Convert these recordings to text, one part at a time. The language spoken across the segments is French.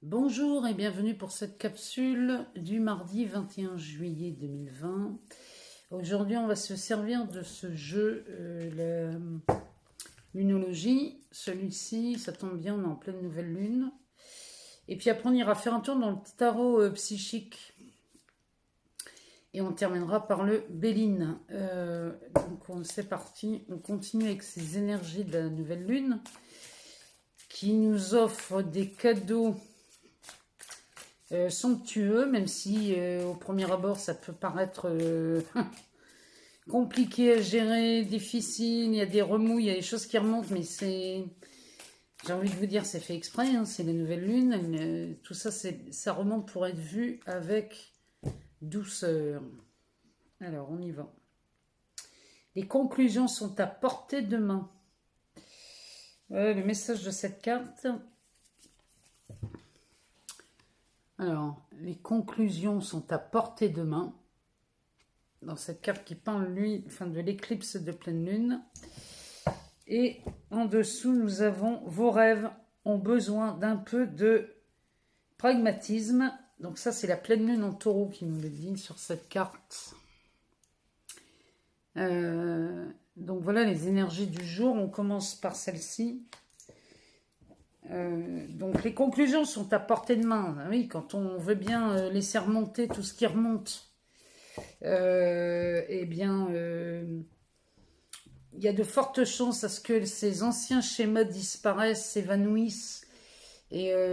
Bonjour et bienvenue pour cette capsule du mardi 21 juillet 2020. Aujourd'hui, on va se servir de ce jeu, la lunologie. Celui-ci, ça tombe bien, on est en pleine nouvelle lune. Et puis après, on ira faire un tour dans le tarot psychique. Et on terminera par le Béline. Donc c'est parti, on continue avec ces énergies de la nouvelle lune qui nous offrent des cadeaux somptueux, même si au premier abord ça peut paraître compliqué à gérer, difficile, il y a des remous, il y a des choses qui remontent, mais c'est, j'ai envie de vous dire, c'est fait exprès, hein, c'est les nouvelles lunes, tout ça, ça remonte pour être vu avec douceur. Alors, on y va. Les conclusions sont à portée de main. Le message de cette carte. Alors, les conclusions sont à portée de main. Dans cette carte qui parle, de l'éclipse de pleine lune. Et en dessous, nous avons vos rêves ont besoin d'un peu de pragmatisme. Donc ça, c'est la pleine lune en taureau qui nous le dit sur cette carte. Donc voilà les énergies du jour. On commence par celle-ci. Donc les conclusions sont à portée de main. Oui, quand on veut bien laisser remonter tout ce qui remonte, il y a de fortes chances à ce que ces anciens schémas disparaissent, s'évanouissent, et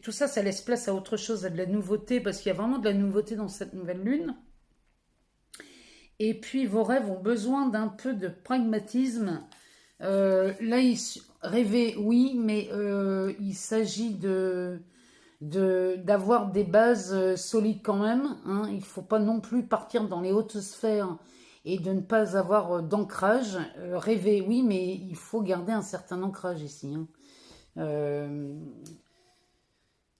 tout ça, ça laisse place à autre chose, à de la nouveauté, parce qu'il y a vraiment de la nouveauté dans cette nouvelle lune. Et puis vos rêves ont besoin d'un peu de pragmatisme. Rêver, oui, mais il s'agit d'avoir des bases solides quand même. Hein. Il ne faut pas non plus partir dans les hautes sphères et de ne pas avoir d'ancrage. Rêver, oui, mais il faut garder un certain ancrage ici. Hein.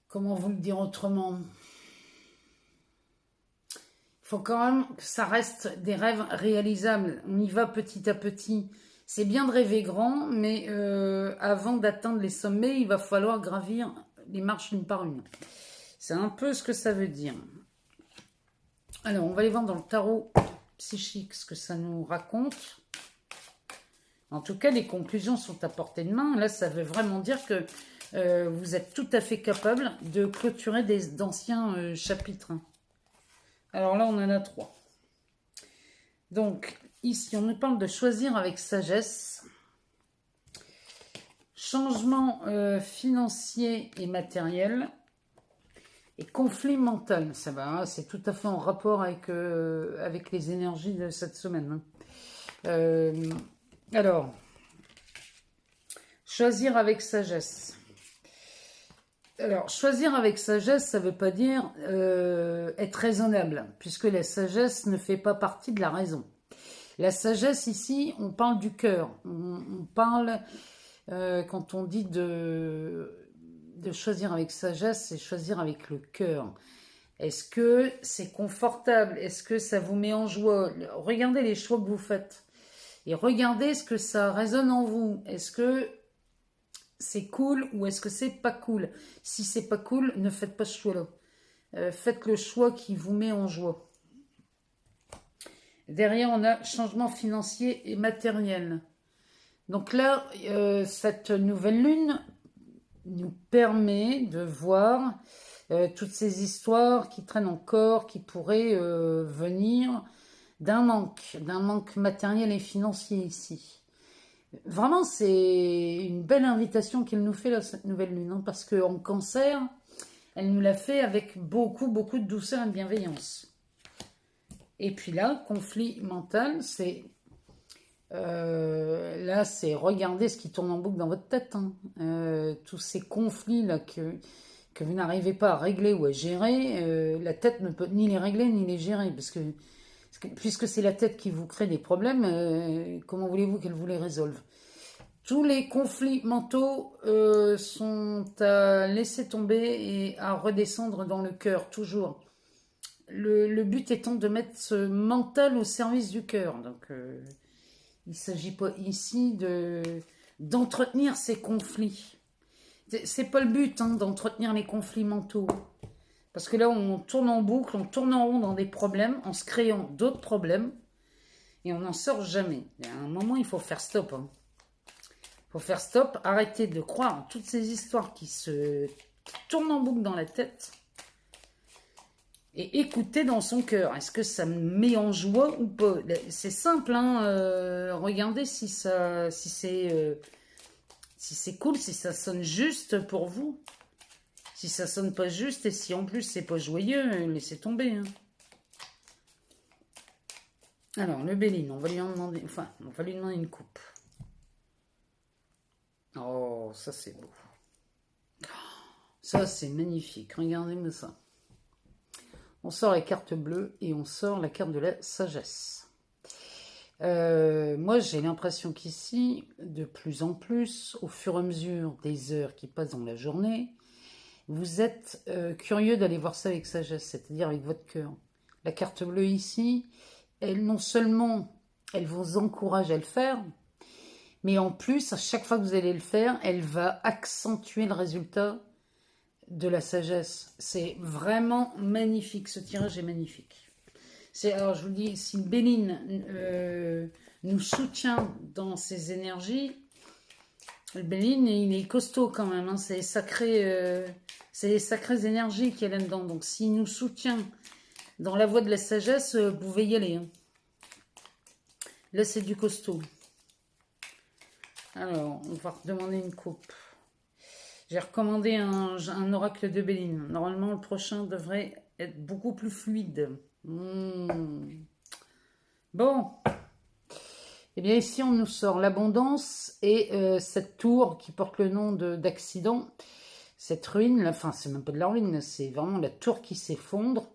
Comment vous le dire autrement ? Il faut quand même que ça reste des rêves réalisables. On y va petit à petit. C'est bien de rêver grand, mais avant d'atteindre les sommets, il va falloir gravir les marches une par une. C'est un peu ce que ça veut dire. Alors, on va aller voir dans le tarot psychique ce que ça nous raconte. En tout cas, les conclusions sont à portée de main. Là, ça veut vraiment dire que vous êtes tout à fait capable de clôturer d'anciens chapitres. Alors là, on en a 3. Donc, ici, on nous parle de choisir avec sagesse. Changement financier et matériel. Et conflit mental. Ça va, c'est tout à fait en rapport avec les énergies de cette semaine. Alors, choisir avec sagesse. Alors, choisir avec sagesse, ça ne veut pas dire être raisonnable, puisque la sagesse ne fait pas partie de la raison. La sagesse, ici, on parle du cœur. On parle, quand on dit de choisir avec sagesse, c'est choisir avec le cœur. Est-ce que c'est confortable? Est-ce que ça vous met en joie? Regardez les choix que vous faites. Et regardez ce que ça résonne en vous. Est-ce que c'est cool ou est-ce que c'est pas cool? Si c'est pas cool, ne faites pas ce choix-là. Faites le choix qui vous met en joie. Derrière, on a changement financier et matériel. Donc là, cette nouvelle lune nous permet de voir toutes ces histoires qui traînent encore, qui pourraient venir d'un manque matériel et financier ici. Vraiment, c'est une belle invitation qu'elle nous fait, là, cette nouvelle lune, hein, parce qu'en cancer, elle nous l'a fait avec beaucoup, beaucoup de douceur et de bienveillance. Et puis là, conflit mental, c'est... là, c'est regarder ce qui tourne en boucle dans votre tête. Hein. Tous ces conflits-là que vous n'arrivez pas à régler ou à gérer, la tête ne peut ni les régler ni les gérer, puisque c'est la tête qui vous crée des problèmes, comment voulez-vous qu'elle vous les résolve? Tous les conflits mentaux sont à laisser tomber et à redescendre dans le cœur, toujours. Le but étant de mettre ce mental au service du cœur. Donc, il ne s'agit pas ici d'entretenir ces conflits. C'est pas le but hein, d'entretenir les conflits mentaux. Parce que là, on tourne en boucle, on tourne en rond dans des problèmes, en se créant d'autres problèmes, et on n'en sort jamais. À un moment, il faut faire stop. Hein. Il faut faire stop, arrêter de croire en toutes ces histoires qui tournent en boucle dans la tête, et écouter dans son cœur. Est-ce que ça me met en joie ou pas? C'est simple, hein, regardez si c'est cool, si ça sonne juste pour vous. Si ça sonne pas juste et si en plus c'est pas joyeux, laissez tomber. Hein. Alors, le Béline, on va lui en demander, enfin, on va lui demander une coupe. Oh, ça c'est beau. Ça c'est magnifique, regardez-moi ça. On sort la carte bleue et on sort la carte de la sagesse. Moi, j'ai l'impression qu'ici, de plus en plus, au fur et à mesure des heures qui passent dans la journée, vous êtes curieux d'aller voir ça avec sagesse, c'est-à-dire avec votre cœur. La carte bleue ici, elle non seulement, elle vous encourage à le faire, mais en plus, à chaque fois que vous allez le faire, elle va accentuer le résultat de la sagesse. C'est vraiment magnifique, ce tirage est magnifique. Alors je vous dis, si Béline nous soutient dans ses énergies, le Béline, il est costaud quand même, hein, c'est les sacrées énergies qu'il y a là-dedans. Donc s'il nous soutient dans la voie de la sagesse, vous pouvez y aller. Hein. Là c'est du costaud. Alors, on va redemander une coupe. J'ai recommandé un oracle de Béline. Normalement, le prochain devrait être beaucoup plus fluide. Bon. Eh bien, ici, on nous sort l'abondance et cette tour qui porte le nom d'accident. Cette ruine, enfin, c'est même pas de la ruine, c'est vraiment la tour qui s'effondre.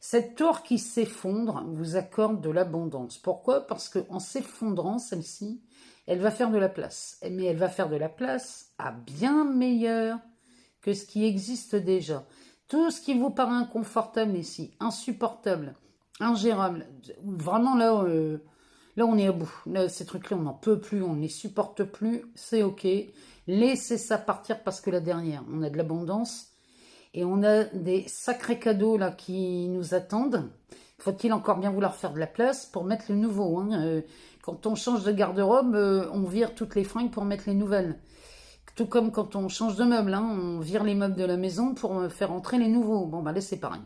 Cette tour qui s'effondre vous accorde de l'abondance. Pourquoi? Parce qu'en s'effondrant, celle-ci, elle va faire de la place. Mais elle va faire de la place à bien meilleur que ce qui existe déjà. Tout ce qui vous paraît inconfortable ici, insupportable, ingérable, vraiment là, là on est à bout. Là, ces trucs-là, on n'en peut plus, on ne les supporte plus, c'est ok. Laissez ça partir parce que là derrière, on a de l'abondance. Et on a des sacrés cadeaux là qui nous attendent. Faut-il encore bien vouloir faire de la place pour mettre le nouveau. Hein. Quand on change de garde-robe, on vire toutes les fringues pour mettre les nouvelles. Tout comme quand on change de meubles, hein, on vire les meubles de la maison pour faire entrer les nouveaux. Bon, bah là c'est pareil.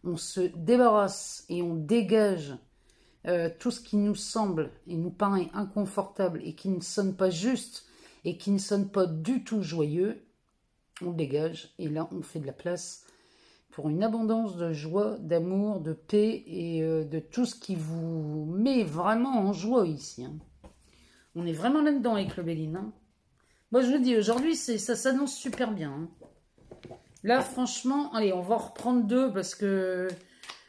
On se débarrasse et on dégage tout ce qui nous semble et nous paraît inconfortable et qui ne sonne pas juste et qui ne sonne pas du tout joyeux. On dégage et là on fait de la place pour une abondance de joie, d'amour, de paix et de tout ce qui vous met vraiment en joie ici. Hein. On est vraiment là-dedans avec le Béline. Hein. Moi je vous dis, aujourd'hui ça s'annonce super bien. Hein. Là franchement, allez on va en reprendre deux parce que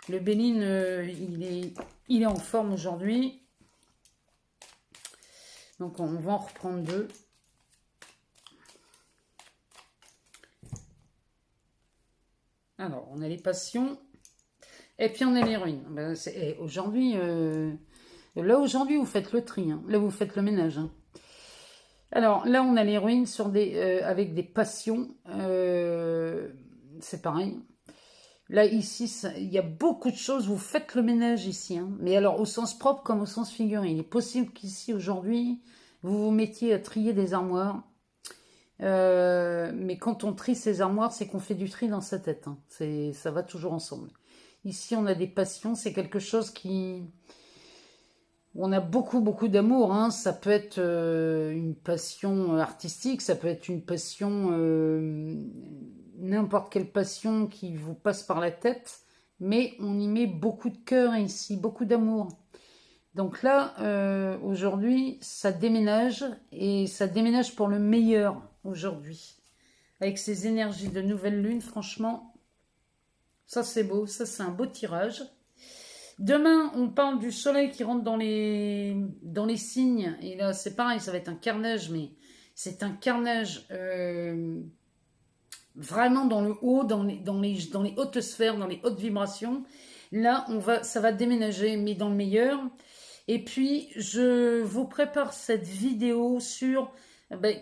le Béline il est en forme aujourd'hui. Donc on va en reprendre deux. Alors, on a les passions, et puis on a les ruines. Ben, aujourd'hui, là, aujourd'hui, vous faites le tri, hein. Là, vous faites le ménage. Hein. Alors, là, on a les ruines avec des passions. C'est pareil. Là, ici, il y a beaucoup de choses. Vous faites le ménage ici. Hein. Mais alors, au sens propre comme au sens figuré. Il est possible qu'ici, aujourd'hui, vous vous mettiez à trier des armoires. Mais quand on trie ses armoires, c'est qu'on fait du tri dans sa tête. Hein. Ça va toujours ensemble. Ici, on a des passions. C'est quelque chose on a beaucoup, beaucoup d'amour. Hein. Ça peut être une passion artistique, ça peut être une passion, n'importe quelle passion qui vous passe par la tête. Mais on y met beaucoup de cœur ici, beaucoup d'amour. Donc là, aujourd'hui, ça déménage. Et ça déménage pour le meilleur. Aujourd'hui, avec ces énergies de nouvelle lune, franchement, ça c'est beau, ça c'est un beau tirage. Demain, on parle du soleil qui rentre dans les signes, et là c'est pareil, ça va être un carnage, mais c'est un carnage vraiment dans le haut, dans les hautes sphères, dans les hautes vibrations. Là, ça va déménager, mais dans le meilleur. Et puis, je vous prépare cette vidéo sur...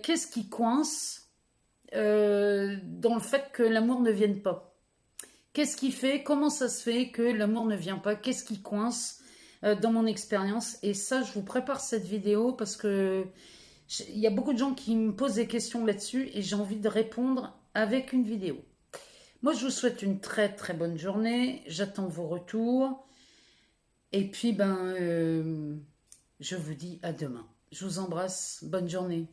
qu'est-ce qui coince dans le fait que l'amour ne vienne pas. Qu'est-ce qui fait, comment ça se fait que l'amour ne vient pas? Qu'est-ce qui coince dans mon expérience? Et ça, je vous prépare cette vidéo parce que il y a beaucoup de gens qui me posent des questions là-dessus et j'ai envie de répondre avec une vidéo. Moi, je vous souhaite une très très bonne journée. J'attends vos retours. Et puis, je vous dis à demain. Je vous embrasse. Bonne journée.